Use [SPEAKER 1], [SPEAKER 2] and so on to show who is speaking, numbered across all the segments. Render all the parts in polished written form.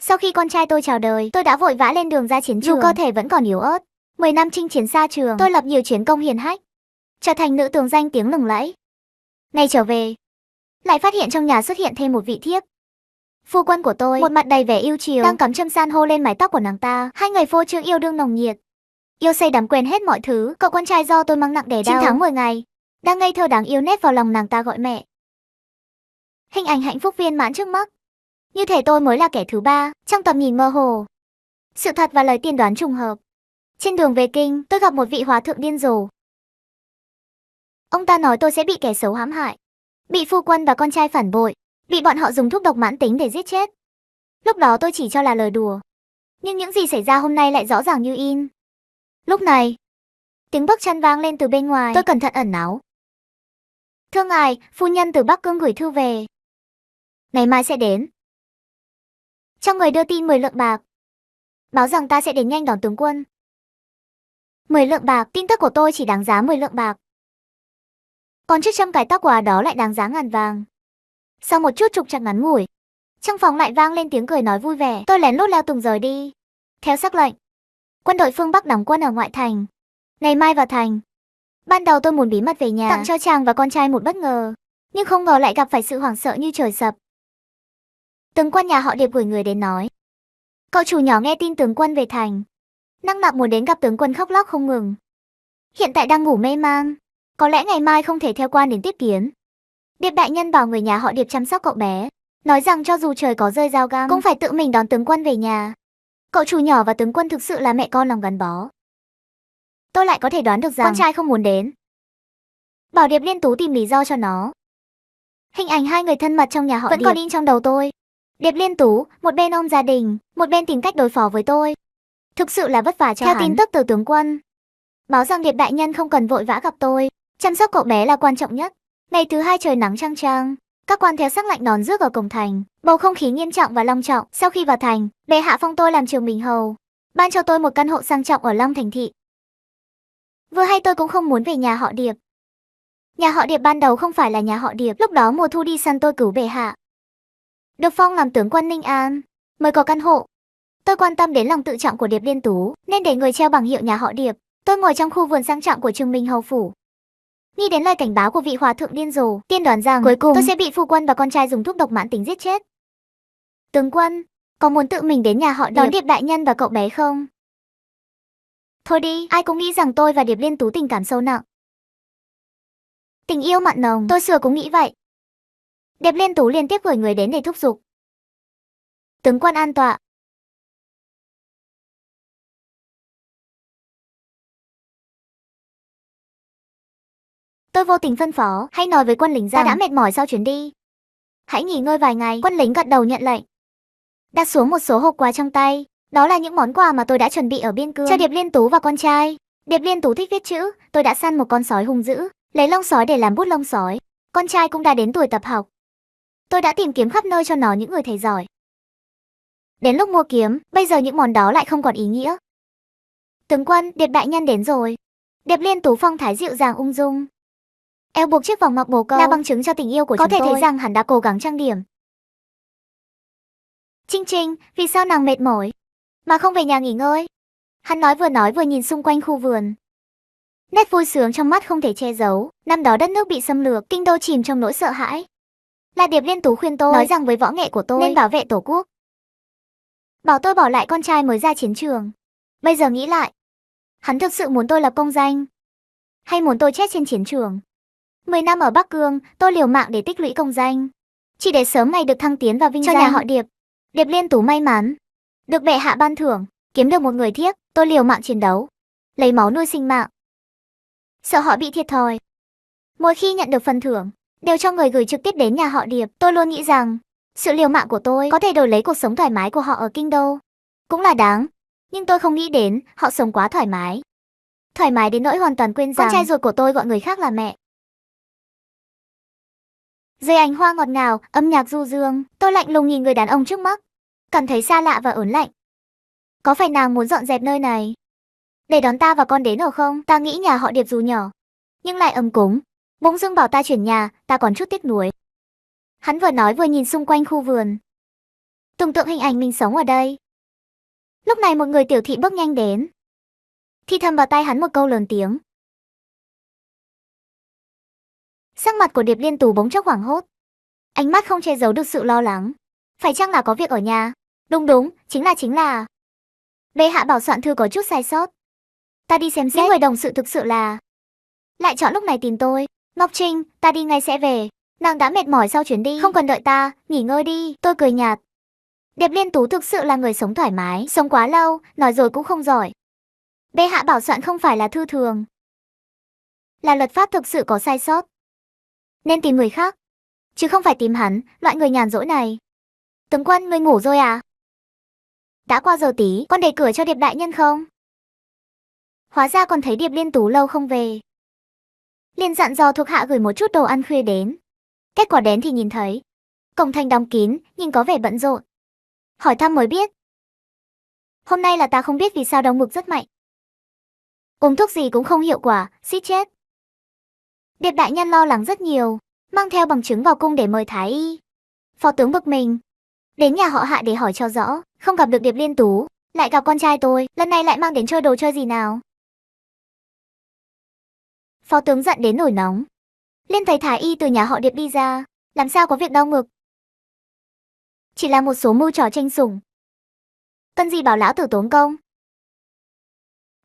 [SPEAKER 1] Sau khi con trai tôi chào đời, tôi đã vội vã lên đường ra chiến trường. Dù cơ thể vẫn còn yếu ớt, 10 năm chinh chiến xa trường, tôi lập nhiều chiến công hiển hách, trở thành nữ tướng danh tiếng lừng lẫy. Ngày trở về, lại phát hiện trong nhà xuất hiện thêm một vị thiếp. Phu quân của tôi, một mặt đầy vẻ yêu chiều, đang cắm châm san hô lên mái tóc của nàng ta. Hai người phô trương yêu đương nồng nhiệt, yêu say đắm quên hết mọi thứ. Cậu con trai do tôi mang nặng đè đau 9 tháng 10 ngày, đang ngây thơ đáng yêu nép vào lòng nàng ta gọi mẹ. Hình ảnh hạnh phúc viên mãn trước mắt, như thể tôi mới là kẻ thứ ba trong tầm nhìn mơ hồ. Sự thật và lời tiên đoán trùng hợp. Trên đường về kinh, tôi gặp một vị hòa thượng điên rồ. Ông ta nói tôi sẽ bị kẻ xấu hãm hại, bị phu quân và con trai phản bội, bị bọn họ dùng thuốc độc mãn tính để giết chết. Lúc đó tôi chỉ cho là lời đùa, nhưng những gì xảy ra hôm nay lại rõ ràng như in. Lúc này, tiếng bước chân vang lên từ bên ngoài. Tôi cẩn thận ẩn náu. Thưa ngài, phu nhân từ Bắc Cương gửi thư về, ngày mai sẽ đến. Trong người đưa tin 10 lượng bạc, báo rằng ta sẽ đến nhanh đón tướng quân. 10 lượng bạc, tin tức của tôi chỉ đáng giá 10 lượng bạc. Còn chiếc châm cài tóc của đó lại đáng giá ngàn vàng. Sau một chút trục trặc ngắn ngủi, trong phòng lại vang lên tiếng cười nói vui vẻ. Tôi lén lút leo tường rời đi. Theo sắc lệnh, quân đội phương Bắc đóng quân ở ngoại thành, ngày mai vào thành. Ban đầu tôi muốn bí mật về nhà, tặng cho chàng và con trai một bất ngờ, nhưng không ngờ lại gặp phải sự hoảng sợ như trời sập. Tướng quân nhà họ Điệp gửi người đến nói, cậu chủ nhỏ nghe tin tướng quân về thành, năng nặc muốn đến gặp tướng quân khóc lóc không ngừng. Hiện tại đang ngủ mê man, có lẽ ngày mai không thể theo quan đến tiếp kiến. Điệp đại nhân bảo người nhà họ Điệp chăm sóc cậu bé, nói rằng cho dù trời có rơi dao găm cũng phải tự mình đón tướng quân về nhà. Cậu chủ nhỏ và tướng quân thực sự là mẹ con lòng gắn bó. Tôi lại có thể đoán được rằng con trai không muốn đến, bảo Điệp Liên Tú tìm lý do cho nó. Hình ảnh hai người thân mật trong nhà họ vẫn Điệp còn in trong đầu tôi. Điệp Liên Tú, một bên ôm gia đình, một bên tìm cách đối phó với tôi. Thực sự là vất vả cho hắn. Theo tin tức từ tướng quân, báo rằng Điệp đại nhân không cần vội vã gặp tôi, chăm sóc cậu bé là quan trọng nhất. Ngày thứ hai trời nắng chang chang, các quan theo sắc lệnh đón rước ở cổng thành, bầu không khí nghiêm trọng và long trọng. Sau khi vào thành, bệ hạ phong tôi làm trường mình hầu, ban cho tôi một căn hộ sang trọng ở Long Thành thị. Vừa hay tôi cũng không muốn về nhà họ Điệp. Nhà họ Điệp ban đầu không phải là nhà họ Điệp, lúc đó mùa thu đi săn tôi cứu bệ hạ, được phong làm tướng quân Ninh An, mới có căn hộ. Tôi quan tâm đến lòng tự trọng của Điệp Liên Tú, nên để người treo bảng hiệu nhà họ Điệp. Tôi ngồi trong khu vườn sang trọng của Trường Minh hầu phủ, nghĩ đến lời cảnh báo của vị hòa thượng điên rồ, tiên đoán rằng cuối cùng tôi sẽ bị phu quân và con trai dùng thuốc độc mãn tính giết chết. Tướng quân, có muốn tự mình đến nhà họ Điệp đón Điệp đại nhân và cậu bé không? Thôi đi, ai cũng nghĩ rằng tôi và Điệp Liên Tú tình cảm sâu nặng, tình yêu mặn nồng, tôi xưa cũng nghĩ vậy. Điệp Liên Tú liên tiếp gửi người đến để thúc giục. Tướng quân an tọa. Tôi vô tình phân phó, hãy nói với quân lính rằng ta đã mệt mỏi sau chuyến đi, hãy nghỉ ngơi vài ngày. Quân lính gật đầu nhận lệnh, đặt xuống một số hộp quà trong tay. Đó là những món quà mà tôi đã chuẩn bị ở biên cương cho Điệp Liên Tú và con trai. Điệp Liên Tú thích viết chữ, tôi đã săn một con sói hung dữ, lấy lông sói để làm bút lông sói. Con trai cũng đã đến tuổi tập học, tôi đã tìm kiếm khắp nơi cho nó những người thầy giỏi. Đến lúc mua kiếm, bây giờ những món đó lại không còn ý nghĩa. Tướng quân, Điệp đại nhân đến rồi. Điệp Liên Tú phong thái dịu dàng ung dung, eo buộc chiếc vòng ngọc bồ câu là bằng chứng cho tình yêu của chúng tôi. Có thể thấy rằng hắn đã cố gắng trang điểm. Trinh Trinh, vì sao nàng mệt mỏi mà không về nhà nghỉ ngơi? Hắn nói vừa nhìn xung quanh khu vườn. Nét vui sướng trong mắt không thể che giấu. Năm đó đất nước bị xâm lược, kinh đô chìm trong nỗi sợ hãi. Là Điệp Liên Tú khuyên tôi, nói rằng với võ nghệ của tôi nên bảo vệ tổ quốc, bảo tôi bỏ lại con trai mới ra chiến trường. Bây giờ nghĩ lại, hắn thực sự muốn tôi lập công danh, hay muốn tôi chết trên chiến trường? 10 năm ở Bắc Cương, tôi liều mạng để tích lũy công danh, chỉ để sớm ngày được thăng tiến và vinh danh. Cho nhà họ Điệp, Điệp Liên Tú may mắn được bệ hạ ban thưởng, kiếm được một người thiếp. Tôi liều mạng chiến đấu, lấy máu nuôi sinh mạng, sợ họ bị thiệt thòi. Mỗi khi nhận được phần thưởng, đều cho người gửi trực tiếp đến nhà họ Điệp. Tôi luôn nghĩ rằng sự liều mạng của tôi có thể đổi lấy cuộc sống thoải mái của họ ở kinh đô, cũng là đáng. Nhưng tôi không nghĩ đến họ sống quá thoải mái đến nỗi hoàn toàn quên rằng con trai ruột của tôi gọi người khác là mẹ. Dưới ánh hoa ngọt ngào, âm nhạc du dương, tôi lạnh lùng nhìn người đàn ông trước mắt, cảm thấy xa lạ và ớn lạnh. Có phải nàng muốn dọn dẹp nơi này để đón ta và con đến ở không? Ta nghĩ nhà họ Điệp dù nhỏ nhưng lại ấm cúng, bỗng dưng bảo ta chuyển nhà, ta còn chút tiếc nuối. Hắn vừa nói vừa nhìn xung quanh khu vườn. Tưởng tượng hình ảnh mình sống ở đây. Lúc này một người tiểu thị bước nhanh đến. Thì thầm vào tai hắn một câu lớn tiếng. Sắc mặt của Điệp Liên Tú bỗng chốc hoảng hốt. Ánh mắt không che giấu được sự lo lắng. Phải chăng là có việc ở nhà? Đúng, chính là. Bệ hạ bảo soạn thư có chút sai sót. Ta đi xem xét. Những người đồng sự thực sự là lại chọn lúc này tìm tôi. Ngọc Trinh, ta đi ngay sẽ về. Nàng đã mệt mỏi sau chuyến đi. Không cần đợi ta, nghỉ ngơi đi. Tôi cười nhạt. Điệp Liên Tú thực sự là người sống thoải mái. Sống quá lâu, nói rồi cũng không giỏi. Bệ hạ bảo soạn không phải là thư thường. Là luật pháp thực sự có sai sót. Nên tìm người khác. Chứ không phải tìm hắn, loại người nhàn rỗi này. Tướng quân, ngươi ngủ rồi à? Đã qua giờ tí, con đẩy cửa cho Điệp đại nhân không? Hóa ra còn thấy Điệp Liên Tú lâu không về. Liền dặn dò thuộc hạ gửi một chút đồ ăn khuya đến. Kết quả đến thì nhìn thấy cổng thành đóng kín, nhìn có vẻ bận rộn. Hỏi thăm mới biết. Hôm nay là ta không biết vì sao đau ngực rất mạnh. Uống thuốc gì cũng không hiệu quả, suýt chết. Điệp đại nhân lo lắng rất nhiều, mang theo bằng chứng vào cung để mời thái y. Phó tướng bực mình. Đến nhà họ Hạ để hỏi cho rõ, không gặp được Điệp Liên Tú, lại gặp con trai tôi, lần này lại mang đến chơi đồ chơi gì nào. Phó tướng giận đến nổi nóng. Liên thấy thái y từ nhà họ Điệp đi ra, làm sao có việc đau ngực. Chỉ là một số mưu trò tranh sủng. Cần gì bảo lão tử tốn công.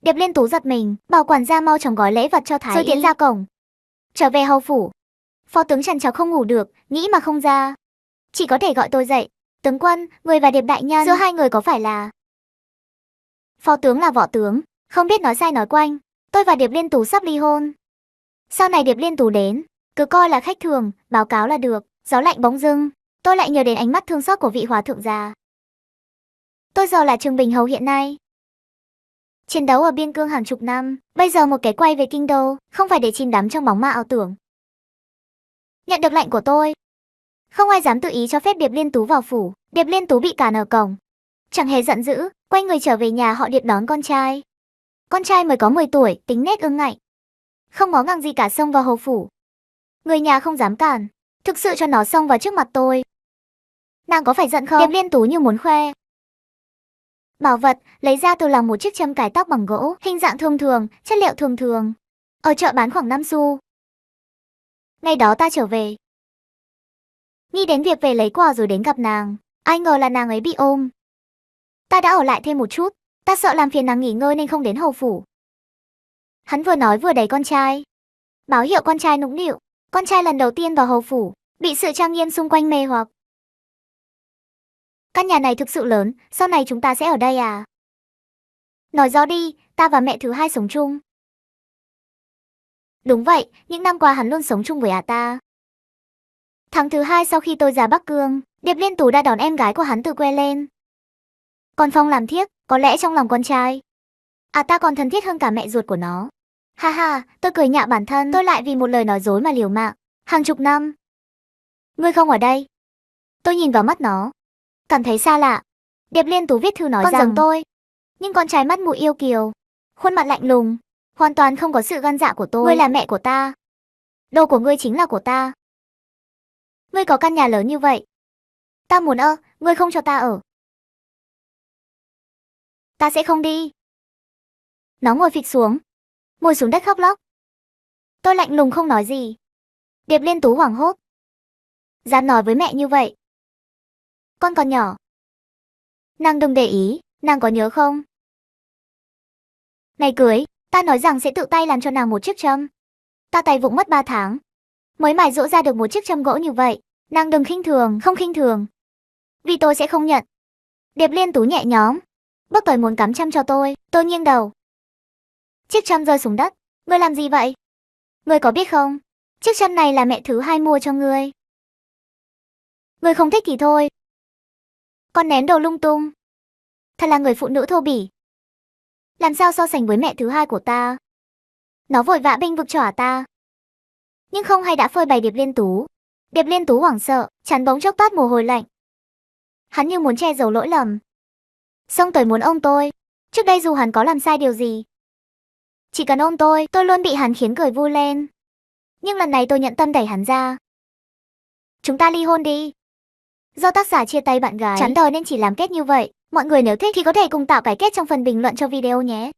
[SPEAKER 1] Điệp Liên Tú giật mình, bảo quản gia mau chóng gói lễ vật cho thái y. Rồi tiến ra cổng. Trở về hầu phủ. Phó tướng trằn trọc không ngủ được, nghĩ mà không ra. Chỉ có thể gọi tôi dậy. Tướng quân, người và Điệp đại nhân, giữa hai người có phải là... Phó tướng là võ tướng, không biết nói sai nói quanh. Tôi và Điệp Liên Tú sắp ly hôn. Sau này Điệp Liên Tú đến, cứ coi là khách thường, báo cáo là được. Gió lạnh bỗng dưng, tôi lại nhớ đến ánh mắt thương xót của vị hòa thượng già. Tôi giờ là Trường Bình hầu hiện nay. Chiến đấu ở biên cương hàng chục năm, bây giờ một cái quay về kinh đô, không phải để chìm đắm trong bóng ma ảo tưởng. Nhận được lệnh của tôi, không ai dám tự ý cho phép Điệp Liên Tú vào phủ. Điệp Liên Tú bị cản ở cổng, chẳng hề giận dữ, quay người trở về nhà họ Điệp đón con trai. Con trai mới có 10 tuổi, tính nết ương ngạnh, không ngó ngàng gì cả xông vào hầu phủ. Người nhà không dám cản, thực sự cho nó xông vào trước mặt tôi. Nàng có phải giận không? Điệp Liên Tú như muốn khoe bảo vật, lấy ra từ lòng một chiếc châm cài tóc bằng gỗ, hình dạng thường thường, chất liệu thường thường. Ở chợ bán khoảng 5 xu. Ngày đó ta trở về, nghĩ đến việc về lấy quà rồi đến gặp nàng. Ai ngờ là nàng ấy bị ôm. Ta đã ở lại thêm một chút, ta sợ làm phiền nàng nghỉ ngơi nên không đến hầu phủ. Hắn vừa nói vừa đẩy con trai, báo hiệu con trai nũng nịu. Con trai lần đầu tiên vào hầu phủ, bị sự trang nghiêm xung quanh mê hoặc. Căn nhà này thực sự lớn, sau này chúng ta sẽ ở đây à? Nói rõ đi, ta và mẹ thứ hai sống chung. Đúng vậy, những năm qua hắn luôn sống chung với ta. Tháng thứ hai sau khi tôi ra Bắc Cương, Điệp Liên Tú đã đón em gái của hắn từ quê lên. Còn Phong làm thiếp, có lẽ trong lòng con trai, ta còn thân thiết hơn cả mẹ ruột của nó. Ha ha, tôi cười nhạo bản thân, tôi lại vì một lời nói dối mà liều mạng. Hàng chục năm. Ngươi không ở đây. Tôi nhìn vào mắt nó, cảm thấy xa lạ. Điệp Liên Tú viết thư nói rằng giống tôi, nhưng con trai mắt mũi yêu kiều, khuôn mặt lạnh lùng, hoàn toàn không có sự gan dạ của tôi. Ngươi là mẹ của ta, đồ của ngươi chính là của ta. Ngươi có căn nhà lớn như vậy, ta muốn ở, ngươi không cho ta ở. Ta sẽ không đi. Nó ngồi phịch xuống, ngồi xuống đất khóc lóc. Tôi lạnh lùng không nói gì. Điệp Liên Tú hoảng hốt. Dám nói với mẹ như vậy. Con còn nhỏ. Nàng đừng để ý, nàng có nhớ không? Ngày cưới, ta nói rằng sẽ tự tay làm cho nàng một chiếc châm. Ta tay vụng mất 3 tháng, mới mài giũa ra được một chiếc châm gỗ như vậy. Nàng đừng khinh thường, không khinh thường. Vì tôi sẽ không nhận. Điệp Liên Tú nhẹ nhõm, bước tới muốn cắm châm cho tôi nghiêng đầu. Chiếc châm rơi xuống đất. Ngươi làm gì vậy? Ngươi có biết không? Chiếc châm này là mẹ thứ hai mua cho ngươi. Ngươi không thích thì thôi. Con nén đồ lung tung. Thật là người phụ nữ thô bỉ. Làm sao so sánh với mẹ thứ hai của ta? Nó vội vã bênh vực chỏa ta, nhưng không hay đã phơi bày Điệp Liên Tú. Điệp Liên Tú hoảng sợ, chán bỗng chốc toát mồ hôi lạnh. Hắn như muốn che giấu lỗi lầm, xông tới muốn ôm tôi. Trước đây dù hắn có làm sai điều gì, chỉ cần ôm tôi luôn bị hắn khiến cười vui lên. Nhưng lần này tôi nhận tâm đẩy hắn ra. Chúng ta ly hôn đi. Do tác giả chia tay bạn gái chán đời nên chỉ làm kết như vậy. Mọi người nếu thích thì có thể cùng tạo cái kết trong phần bình luận cho video nhé.